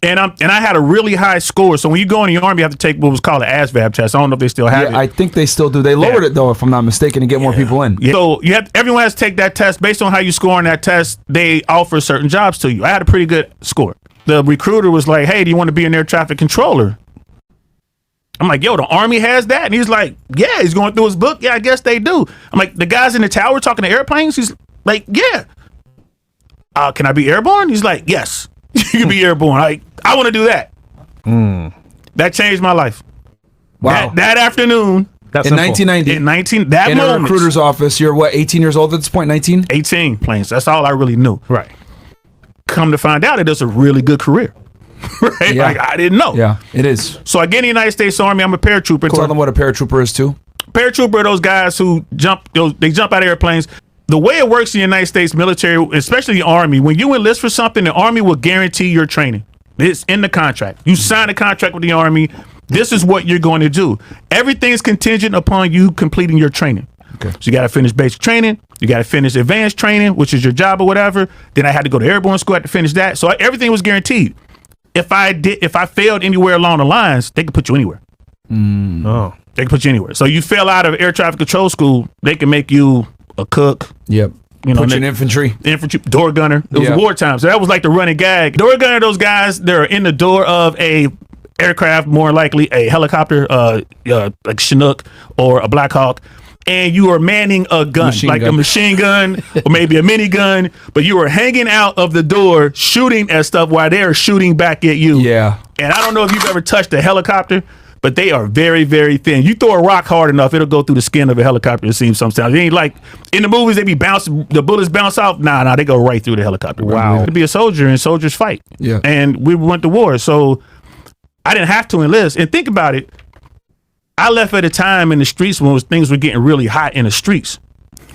And I had a really high score. So when you go in the Army, you have to take what was called an ASVAB test. I don't know if they still have it. I think they still do. They lowered it though, if I'm not mistaken, to get more people in. Yeah. So everyone has to take that test. Based on how you score on that test, they offer certain jobs to you. I had a pretty good score. The recruiter was like, "Hey, do you want to be an air traffic controller?" I'm like, "Yo, the Army has that?" And he's like, "Yeah." He's going through his book. "Yeah, I guess they do." I'm like, "The guys in the tower talking to airplanes?" He's like, "Yeah." Can I be airborne? He's like, "Yes, you can be airborne." I want to do that. That changed my life. Wow. That afternoon. In 1990. In that in moment. a recruiter's office, you're what, 18 years old at this point, 19? 18 planes. That's all I really knew. Right. Come to find out, it is a really good career. Right? Yeah. Like, I didn't know. Yeah, it is. So I get in the United States Army. I'm a paratrooper. Tell them what a paratrooper is too. Paratrooper are those guys who jump out of airplanes. The way it works in the United States military, especially the Army, when you enlist for something, the Army will guarantee your training. It's in the contract. You sign a contract with the Army. This is what you're going to do. Everything's contingent upon you completing your training. Okay. So you got to finish basic training. You got to finish advanced training, which is your job or whatever. Then I had to go to airborne school. I had to finish that. So everything was guaranteed. If I failed anywhere along the lines, they could put you anywhere. Oh, they can put you anywhere. So you fell out of air traffic control school, they can make you a cook. Yep. You know, put you in infantry, door gunner. It was wartime, so that was like the running gag. Door gunner, those guys, they're in the door of a aircraft, more likely a helicopter, like Chinook or a Black Hawk, and you are manning a gun, a machine gun or maybe a minigun, but you are hanging out of the door shooting at stuff while they're shooting back at you. Yeah. And I don't know if you've ever touched a helicopter, but they are very, very thin. You throw a rock hard enough, it'll go through the skin of a helicopter, it seems sometimes. It ain't like in the movies, they be bouncing, the bullets bounce off. Nah, they go right through the helicopter. Wow. To be a soldier, and soldiers fight. Yeah. And we went to war, so I didn't have to enlist. And think about it, I left at a time in the streets when things were getting really hot in the streets.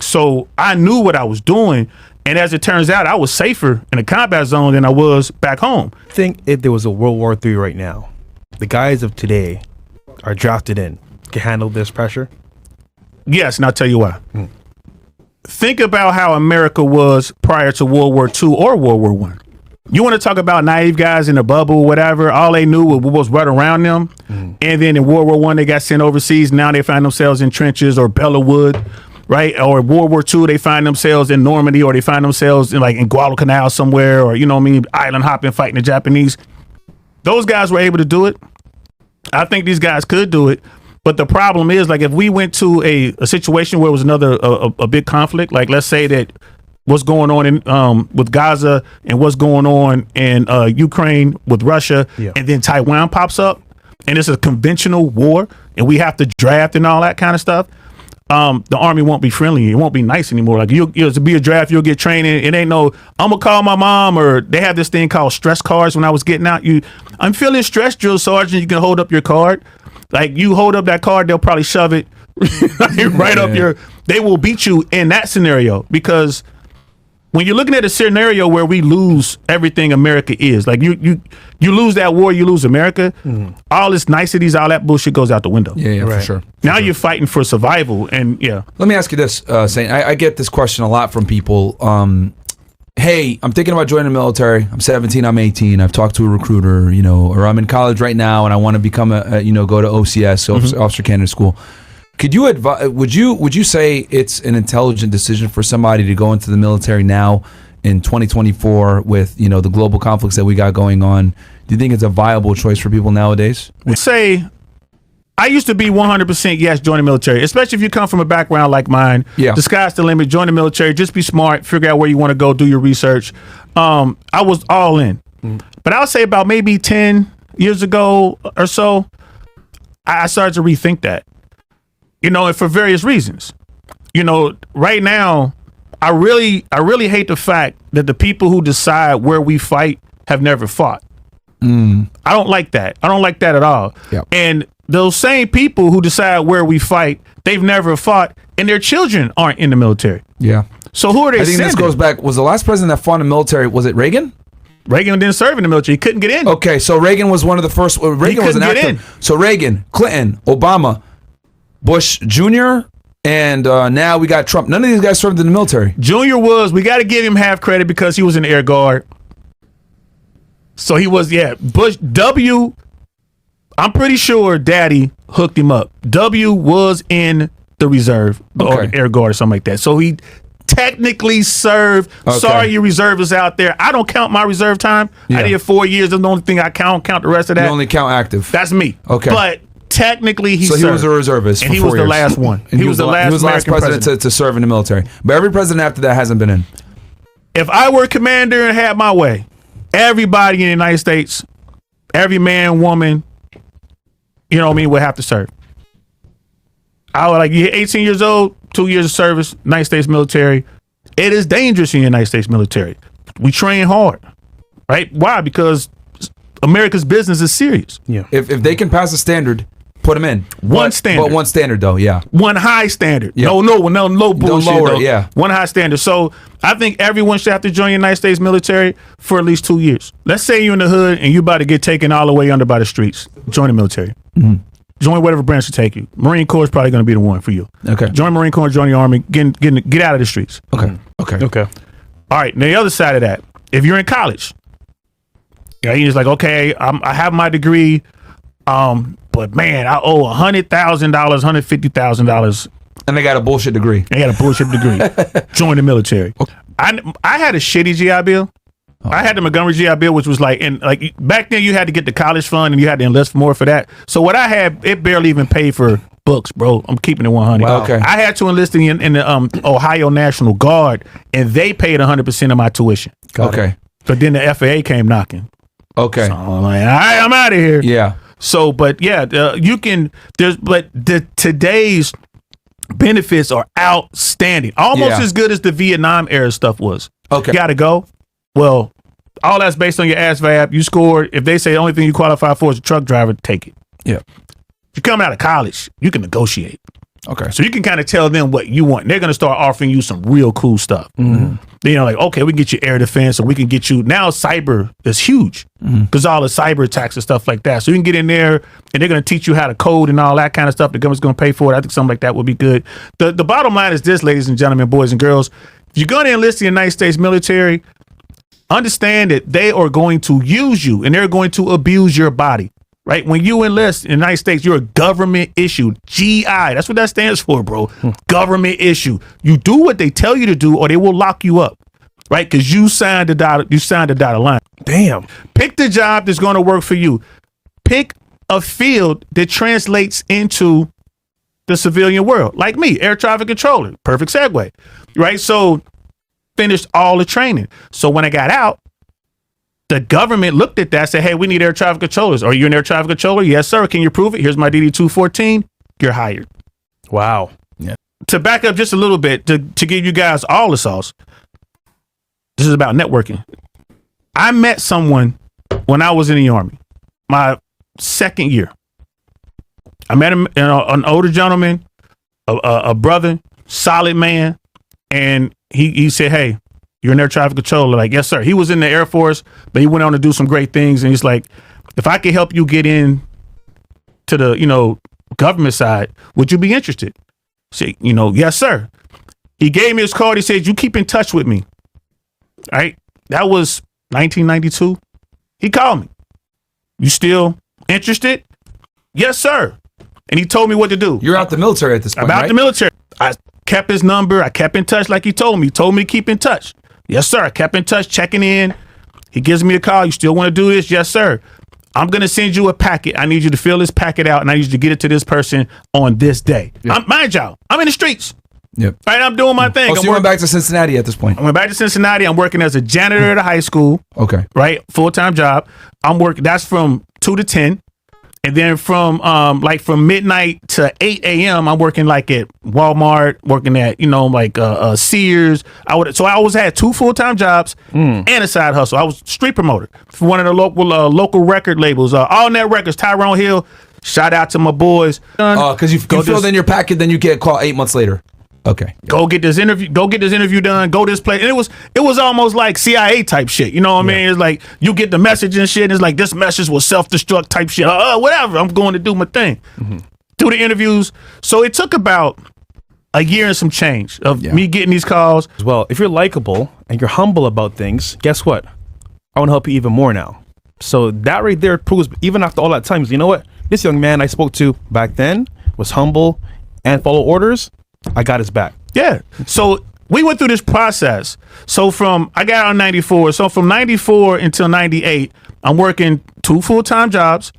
So I knew what I was doing. And as it turns out, I was safer in a combat zone than I was back home. I think if there was a World War III right now, the guys of today are drafted in, can handle this pressure? Yes, and I'll tell you why. Think about how America was prior to World War II or World War I. You want to talk about naive guys in a bubble, whatever, all they knew was what was right around them. And then in World War I, they got sent overseas. Now they find themselves in trenches or Bellawood, right? Or World War II, they find themselves in Normandy, or they find themselves in Guadalcanal somewhere, or, island hopping, fighting the Japanese. Those guys were able to do it. I think these guys could do it. But the problem is, if we went to a situation where it was another a big conflict, like let's say that what's going on in with Gaza and what's going on in Ukraine with Russia, and then Taiwan pops up, and it's a conventional war, and we have to draft and all that kind of stuff. The Army won't be friendly. It won't be nice anymore. Like you'll to be a draft, you'll get training. It ain't no, I'm gonna call my mom, or they have this thing called stress cards. When I was getting out, I'm feeling stressed, drill sergeant. You can hold up your card. Like you hold up that card, they'll probably shove it right up they will beat you in that scenario, because when you're looking at a scenario where we lose everything America is, like you lose that war, you lose America, all this niceties, all that bullshit goes out the window. Yeah, right. For sure. Now you're fighting for survival, and Let me ask you this, Saint. I get this question a lot from people. Hey, I'm thinking about joining the military. I'm 17, I'm 18. I've talked to a recruiter, or I'm in college right now and I want to become go to OCS, Officer Candidate School. Could you would you say it's an intelligent decision for somebody to go into the military now in 2024 with, the global conflicts that we got going on? Do you think it's a viable choice for people nowadays? I would say I used to be 100% yes, join the military, especially if you come from a background like mine. Yeah. The sky's the limit. Join the military. Just be smart. Figure out where you want to go. Do your research. I was all in. But I would say about maybe 10 years ago or so, I started to rethink that. And for various reasons. Right now, I really hate the fact that the people who decide where we fight have never fought. I don't like that. I don't like that at all. Yep. And those same people who decide where we fight, they've never fought, and their children aren't in the military. Yeah. So who are they I think sending? this goes back, was the last president that fought in the military, was it Reagan? Reagan didn't serve in the military. He couldn't get in. Okay, so Reagan was one of the first. Reagan was an actor. in. So Reagan, Clinton, Obama, Bush Jr., and now we got Trump. None of these guys served in the military. Junior we got to give him half credit because he was in the Air Guard. So he was, Bush W. I'm pretty sure Daddy hooked him up. W was in the reserve or the Air Guard or something like that. So he technically served. Okay. Sorry, you reservists out there. I don't count my reserve time. I did 4 years. That's the only thing I count the rest of that. You only count active. That's me. Okay. But technically he served. He was a reservist and for he 4 was years. the last one. And he was the last American president to serve in the military. But every president after that hasn't been in. If I were commander and had my way, everybody in the United States, every man, woman, you know what I mean, would have to serve. I would like, you're 18 years old, 2 years of service, United States military. It is dangerous in the United States military. We train hard, right? Why? Because America's business is serious. Yeah. If they can pass a standard, put them in. One standard. But one standard, though, yeah. One high standard. Yep. No bullshit. Don't lower though. it, yeah. One high standard. So I think everyone should have to join the United States military for at least 2 years. Let's say you're in the hood and you about to get taken all the way under by the streets. Join the military. Mm-hmm. Join whatever branch to take you. Marine Corps is probably going to be the one for you. Okay. Join Marine Corps, join the Army, get out of the streets. Okay. Okay. All right. Now the other side of that, if you're in college, you're just like, okay, I have my degree, but man, I owe $100,000, $150,000. And they got a bullshit degree. They had a bullshit degree. Join the military. I had a shitty GI Bill. I had the Montgomery GI Bill, which was like back then you had to get the college fund and you had to enlist more for that. So what I had, it barely even paid for books, bro. I'm keeping it 100. Wow. Okay. I had to enlist in the Ohio National Guard, and they paid 100% of my tuition. Okay. But then the FAA came knocking. Okay. So I'm like, all right, I'm out of here. Yeah. So, but yeah, you can. Today's benefits are outstanding, almost as good as the Vietnam era stuff was. Okay. Got to go. Well, all that's based on your ASVAB. You scored. If they say the only thing you qualify for is a truck driver, take it. Yeah. If you come out of college, you can negotiate. Okay. So you can kind of tell them what you want. They're going to start offering you some real cool stuff. Mm-hmm. You know, like, okay, we can get you air defense, or we can get you. Now cyber is huge because all the cyber attacks and stuff like that. So you can get in there and they're going to teach you how to code and all that kind of stuff. The government's going to pay for it. I think something like that would be good. The bottom line is this, ladies and gentlemen, boys and girls. If you're going to enlist in the United States military, understand that they are going to use you and they're going to abuse your body. Right? When you enlist in the United States, you're a government issued GI. That's what that stands for, bro. Government issue. You do what they tell you to do, or they will lock you up. Right? Because you signed the dotted line. Damn. Pick the job that's going to work for you. Pick a field that translates into the civilian world. Like me, air traffic controller. Perfect segue. Right? So finished all the training. So when I got out, the government looked at that and said, hey, we need air traffic controllers. Are you an air traffic controller? Yes, sir. Can you prove it? Here's my DD-214. You're hired. Wow. Yeah. To back up just a little bit, to give you guys all the sauce, this is about networking. I met someone when I was in the Army, my second year. I met him, an older gentleman, a brother, solid man, and he said, hey, you're an air traffic controller. Like, yes, sir. He was in the Air Force, but he went on to do some great things. And he's like, if I could help you get in to the, government side, would you be interested? Say, yes, sir. He gave me his card. He said, you keep in touch with me. All right. That was 1992. He called me. You still interested? Yes, sir. And he told me what to do. You're out the military at this point, About right? the military. I kept his number. I kept in touch like he told me. He told me to keep in touch. Yes, sir. I kept in touch, checking in. He gives me a call. You still want to do this? Yes, sir. I'm going to send you a packet. I need you to fill this packet out, and I need you to get it to this person on this day. Yep. Mind y'all, I'm in the streets. Yep. Right, I'm doing my thing. Oh, so you went back to Cincinnati at this point? I went back to Cincinnati. I'm working as a janitor at a high school. Okay. Right, full-time job. I'm working. That's from 2 to 10. And then from midnight to 8 a.m., I'm working like at Walmart, working at, Sears. I always had 2 full-time jobs and a side hustle. I was street promoter for one of the local record labels, All Net Records, Tyrone Hill. Shout out to my boys. Because you filled in your packet, then you get a call 8 months later. Okay. Go get this interview done. Go this place. And it was almost like CIA type shit. You know what I mean? It's like you get the message and shit. And it's like this message was self-destruct type shit. Whatever. I'm going to do my thing. Do the interviews. So it took about a year and some change of me getting these calls. Well, if you're likable and you're humble about things, guess what? I want to help you even more now. So that right there proves, even after all that time, you know what? This young man I spoke to back then was humble and followed orders. I got his back. Yeah. So we went through this process. So I got out in 94. So from 94 until 98, I'm working 2 full-time jobs,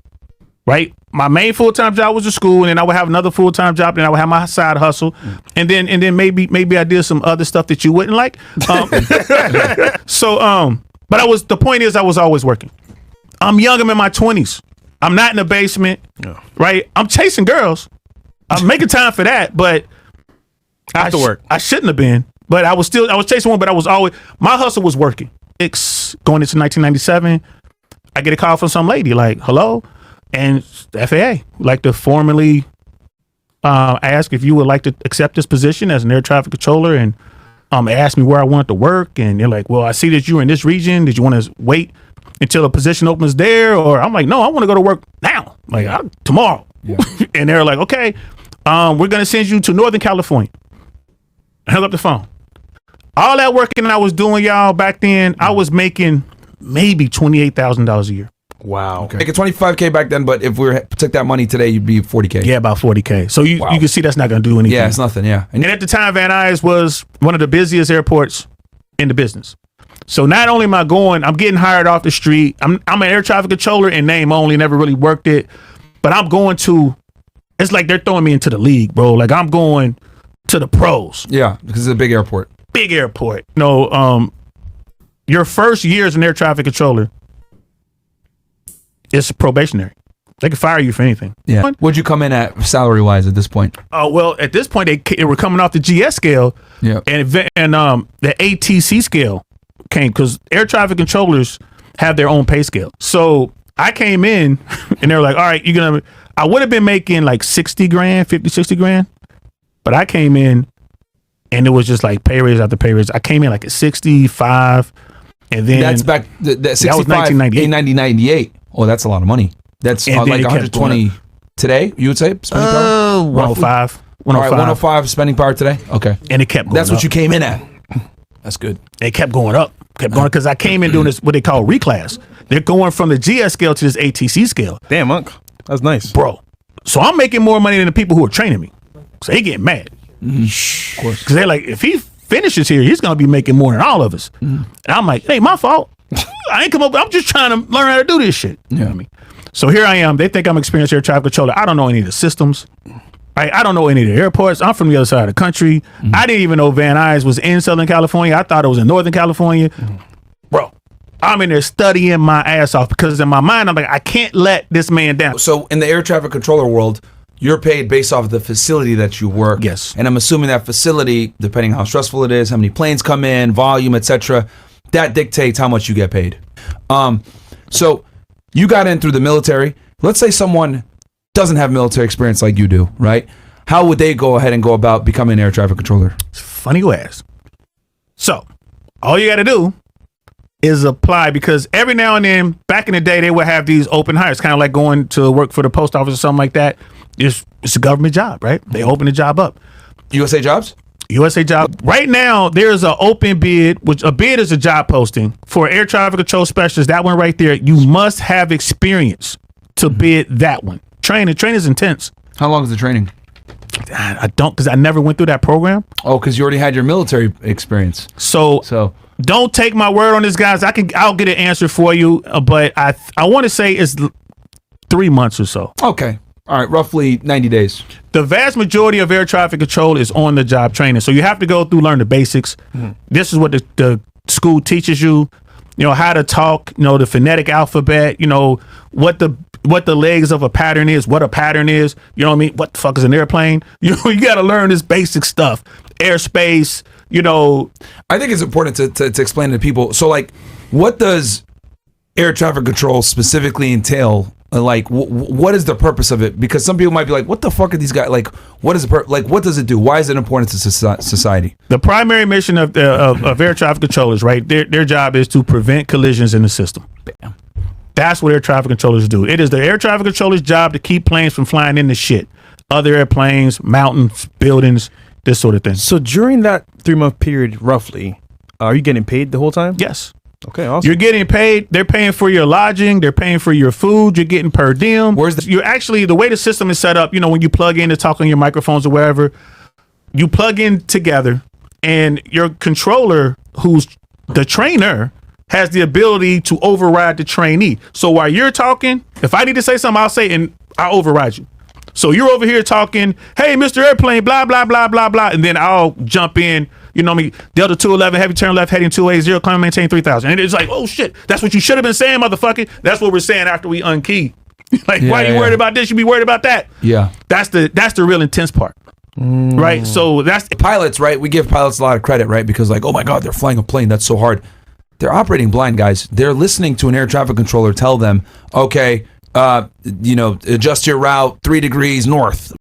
right? My main full-time job was the school, and then I would have another full-time job, and I would have my side hustle. And then maybe I did some other stuff that you wouldn't like. But the point is I was always working. I'm young, I'm in my 20s. I'm not in the basement, right? I'm chasing girls. I'm making time for that, but After work. I shouldn't have been. But I was chasing one, but I was always, my hustle was working. It's going into 1997. I get a call from some lady like, hello? And the FAA like to formally ask if you would like to accept this position as an air traffic controller, and ask me where I want to work. And they're like, well, I see that you're in this region. Did you want to wait until a position opens there? Or I'm like, no, I want to go to work now, like tomorrow. Yeah. And they're like, okay, we're going to send you to Northern California. I hung up the phone. All that working I was doing, y'all, back then, I was making maybe $28,000 a year. Wow. Okay. Making $25K back then, but if we took that money today, you'd be $40K. Yeah, about $40K. So you can see that's not going to do anything. Yeah, it's nothing. Yeah. And at the time, Van Nuys was one of the busiest airports in the business. So not only am I I'm getting hired off the street. I'm an air traffic controller in name only, never really worked it. But I'm going to, it's like they're throwing me into the league, bro. Like I'm going to the pros. Yeah, because it's a big airport. Big airport. No, your first year as an air traffic controller is probationary. They can fire you for anything. Yeah. What'd you come in at salary wise at this point? Oh, well, at this point they were coming off the GS scale. Yeah. And the ATC scale came because air traffic controllers have their own pay scale. So I came in and they were like, all right, I would have been making like 60 grand, 50, 60 grand. But I came in and it was just like pay raise after pay raise. I came in like at 65. And then that's back, that 65, that was 1998. 1998. Oh, that's a lot of money. That's like 120 today, you would say, spending power? 105. All right, 105 spending power today? Okay. And it kept going That's up. what you came in at. That's good. It kept going up. Kept going because I came in doing this, what they call reclass. They're going from the GS scale to this ATC scale. Damn, Unc. That's nice. Bro. So I'm making more money than the people who are training me. So they getting mad. Mm-hmm. Of course. Because they're like, if he finishes here, he's going to be making more than all of us. Mm-hmm. And I'm like, it ain't my fault. I ain't come up. I'm just trying to learn how to do this shit. You know what I mean? So here I am. They think I'm experienced air traffic controller. I don't know any of the systems. I don't know any of the airports. I'm from the other side of the country. Mm-hmm. I didn't even know Van Nuys was in Southern California. I thought it was in Northern California. Mm-hmm. Bro, I'm in there studying my ass off because in my mind, I'm like, I can't let this man down. So in the air traffic controller world, you're paid based off of the facility that you work. Yes. And I'm assuming that facility, depending how stressful it is, how many planes come in, volume, etc., that dictates how much you get paid. So you got in through the military. Let's say someone doesn't have military experience like you do, right? How would they go ahead and go about becoming an air traffic controller? It's funny you ask. So all you got to do is apply, because every now and then, back in the day, they would have these open hires, kind of like going to work for the post office or something like that. It's a government job, right? They open the job up. USA Jobs? USA Job. Right now, there's an open bid, which a bid is a job posting for air traffic control specialist. That one right there, you must have experience to bid that one. Training is intense. How long is the training? I don't, because I never went through that program. Oh, because you already had your military experience. So don't take my word on this, guys. I'll get an answer for you, but I want to say it's 3 months or so. Okay. All right, roughly 90 days. The vast majority of air traffic control is on the job training. So you have to go through, learn the basics. Mm-hmm. This is what the school teaches you. You know, how to talk, you know, the phonetic alphabet, you know, what the legs of a pattern is, what a pattern is. You know what I mean? What the fuck is an airplane? You know, you got to learn this basic stuff. Airspace, you know. I think it's important to explain to people. So, like, what does air traffic control specifically entail? Like, what is the purpose of it? Because some people might be like, what the fuck are these guys? Like, what is what does it do? Why is it important to society? The primary mission of air traffic controllers, right? Their job is to prevent collisions in the system. Bam. That's what air traffic controllers do. It is the air traffic controller's job to keep planes from flying into shit. Other airplanes, mountains, buildings, this sort of thing. So during that 3 month period, roughly, are you getting paid the whole time? Yes. Okay, awesome. You're getting paid. They're paying for your lodging. They're paying for your food. You're getting per diem. You're actually, the way the system is set up, when you plug in to talk on your microphones or wherever, you plug in together, and your controller, who's the trainer, has the ability to override the trainee. So while you're talking, if I need to say something, I'll say, and I'll override you. So you're over here talking, hey, Mr. Airplane, blah, blah, blah, blah, blah. And then I'll jump in, Delta 211, heavy turn left, heading 280, climb and maintain 3,000. And it's like, oh, shit, that's what you should have been saying, motherfucker. That's what we're saying after we unkey. Why are you worried about this? You be worried about that. Yeah. That's the real intense part. Right? So that's... Pilots, right? We give pilots a lot of credit, right? Because oh my God, they're flying a plane. That's so hard. They're operating blind, guys. They're listening to an air traffic controller tell them, okay, adjust your route 3 degrees north.